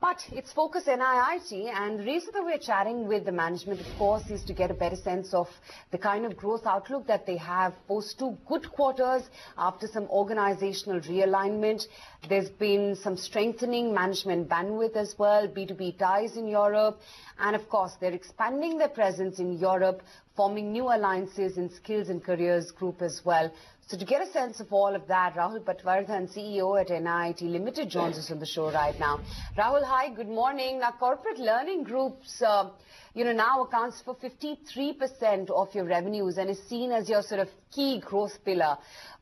But it's Focus NIIT, and the reason that we're chatting with the management, of course, is to get a better sense of the kind of growth outlook that they have post 2 good quarters after some organizational realignment. There's been some strengthening management bandwidth as well, B2B ties in Europe, and of course, they're expanding their presence in Europe, forming new alliances in Skills and Careers Group as well. So to get a sense of all of that, Rahul Patwardhan, CEO at NIIT Limited, joins us on the show right now. Rahul, hi, good morning. Now, corporate learning groups, now accounts for 53% of your revenues and is seen as your sort of key growth pillar.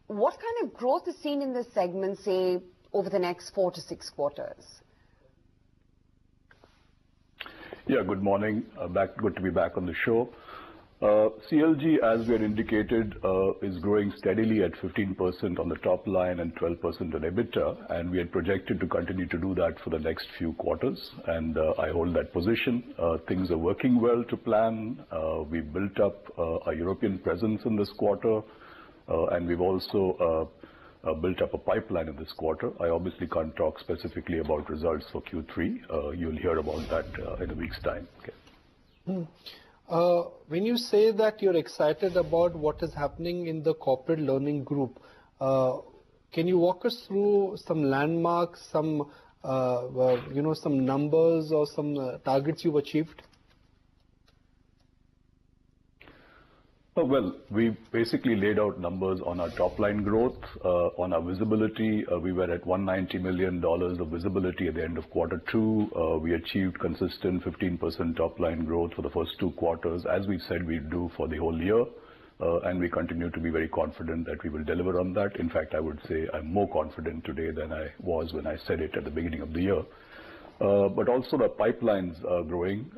What kind of growth is seen in this segment, say, over the next 4 to 6 quarters? Yeah, good morning. Good to be back on the show. CLG, as we had indicated, is growing steadily at 15% on the top line and 12% on EBITDA, and we had projected to continue to do that for the next few quarters, and I hold that position. Things are working well to plan. We built up a European presence in this quarter, and we've also built up a pipeline in this quarter. I obviously can't talk specifically about results for Q3. You'll hear about that in a week's time. Okay. When you say that you're excited about what is happening in the corporate learning group, can you walk us through some landmarks, some numbers or some targets you've achieved? Well, we basically laid out numbers on our top line growth, on our visibility. We were at $190 million of visibility at the end of Q2. We achieved consistent 15% top line growth for the first 2 quarters, as we said we'd do for the whole year. And we continue to be very confident that we will deliver on that. In fact, I would say I'm more confident today than I was when I said it at the beginning of the year. But also the pipelines are growing.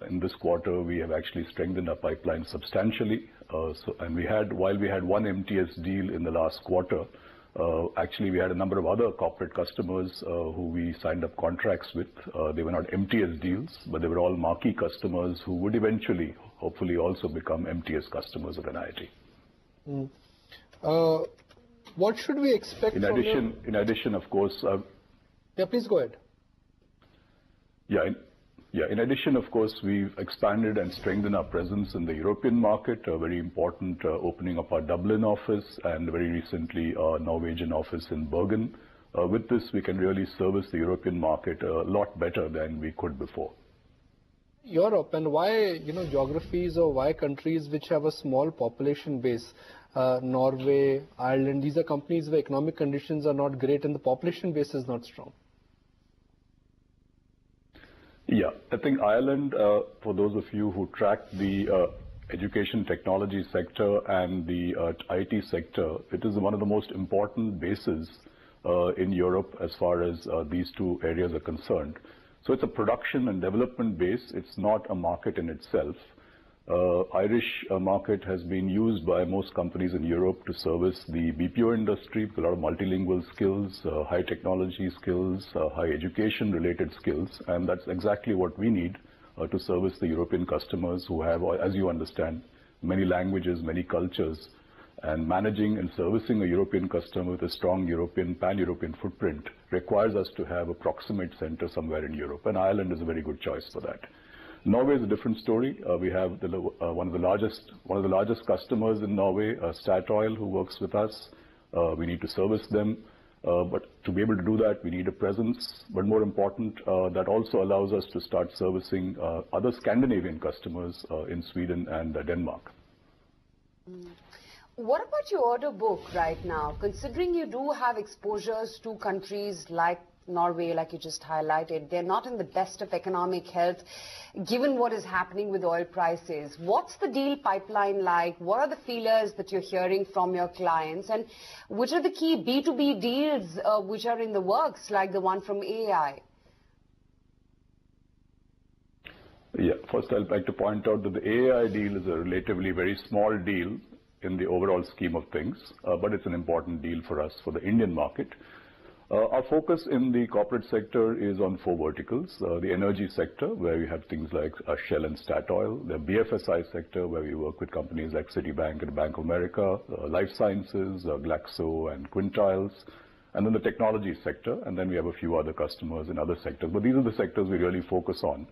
In this quarter, we have actually strengthened our pipeline substantially. While we had one MTS deal in the last quarter, actually we had a number of other corporate customers who we signed up contracts with. They were not MTS deals, but they were all marquee customers who would eventually, hopefully, also become MTS customers of NIIT. What should we expect in addition, of course... Yeah, please go ahead. In addition, of course, we've expanded and strengthened our presence in the European market, a very important opening up our Dublin office and very recently our Norwegian office in Bergen. With this, we can really service the European market a lot better than we could before. Europe, and why, geographies or why countries which have a small population base, Norway, Ireland, these are countries where economic conditions are not great and the population base is not strong. Yeah, I think Ireland, for those of you who track the education technology sector and the IT sector, it is one of the most important bases in Europe as far as these 2 areas are concerned. So it's a production and development base. It's not a market in itself. Irish market has been used by most companies in Europe to service the BPO industry, a lot of multilingual skills, high technology skills, high education related skills, and that's exactly what we need to service the European customers who have, as you understand, many languages, many cultures, and managing and servicing a European customer with a strong pan-European footprint requires us to have a proximate center somewhere in Europe, and Ireland is a very good choice for that. Norway is a different story. We have one of the largest customers in Norway, Statoil, who works with us. We need to service them, but to be able to do that, we need a presence. But more important, that also allows us to start servicing other Scandinavian customers in Sweden and Denmark. What about your order book right now? Considering you do have exposures to countries like Norway, like you just highlighted, they're not in the best of economic health, given what is happening with oil prices. What's the deal pipeline like? What are the feelers that you're hearing from your clients? And which are the key B2B deals which are in the works, like the one from AI? Yeah, first I'd like to point out that the AI deal is a relatively very small deal in the overall scheme of things, but it's an important deal for us for the Indian market. Our focus in the corporate sector is on 4 verticals. The energy sector, where we have things like Shell and Statoil. The BFSI sector, where we work with companies like Citibank and Bank of America. Life sciences, Glaxo and Quintiles. and then the technology sector, and then we have a few other customers in other sectors. But these are the sectors we really focus on.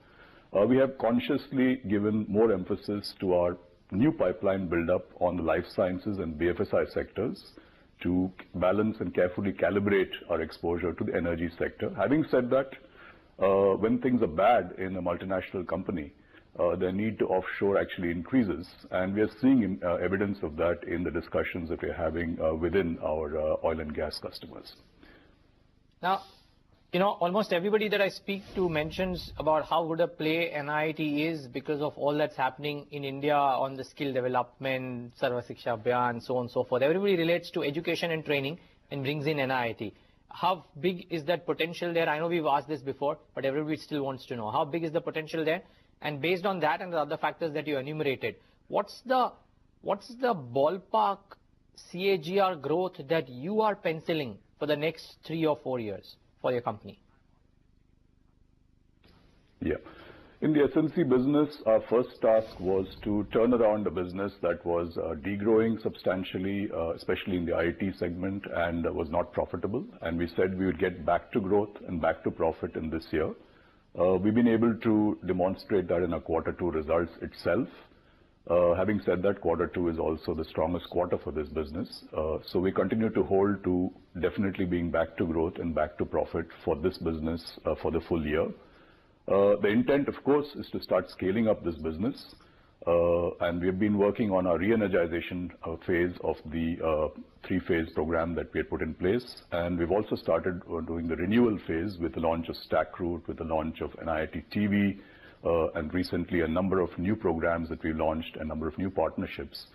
We have consciously given more emphasis to our new pipeline build-up on the life sciences and BFSI sectors to balance and carefully calibrate our exposure to the energy sector. Having said that, when things are bad in a multinational company, the need to offshore actually increases, and we are seeing evidence of that in the discussions that we're having within our oil and gas customers. Now, you know, almost everybody that I speak to mentions about how good a play NIIT is because of all that's happening in India on the skill development, Sarva Shiksha Abhiyan, so on and so forth. Everybody relates to education and training and brings in NIIT. How big is that potential there? I know we've asked this before, but everybody still wants to know. How big is the potential there? And based on that and the other factors that you enumerated, what's the ballpark CAGR growth that you are penciling for the next 3 or 4 years for your company? Yeah. In the SNC business, our first task was to turn around a business that was degrowing substantially, especially in the IT segment, and was not profitable. And we said we would get back to growth and back to profit in this year. We've been able to demonstrate that in our Q2 results itself. Having said that, Q2 is also the strongest quarter for this business. So we continue to hold to definitely being back to growth and back to profit for this business for the full year. The intent, of course, is to start scaling up this business. And we've been working on our re-energization phase of the three-phase program that we had put in place. And we've also started doing the renewal phase with the launch of StackRoute, with the launch of NIIT TV, and recently a number of new programs that we launched, a number of new partnerships.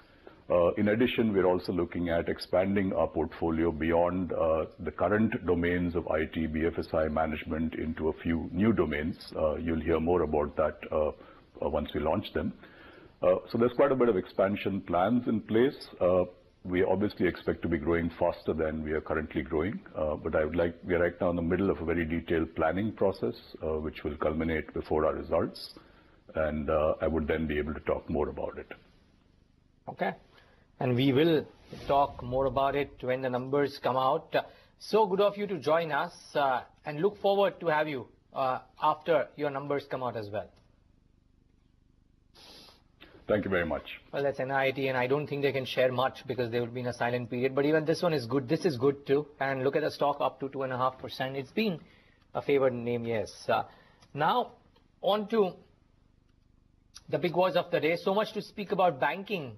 In addition, we're also looking at expanding our portfolio beyond the current domains of IT, BFSI management into a few new domains. You'll hear more about that once we launch them. So there's quite a bit of expansion plans in place. We obviously expect to be growing faster than we are currently growing, but we are right now in the middle of a very detailed planning process, which will culminate before our results, and I would then be able to talk more about it. Okay, and we will talk more about it when the numbers come out. So good of you to join us, and look forward to have you after your numbers come out as well. Thank you very much. Well, that's NIIT, and I don't think they can share much because they would be in a silent period. But even this one is good. This is good too. And look at the stock up to 2.5%. It's been a favored name, yes. Now, on to the big words of the day. So much to speak about banking.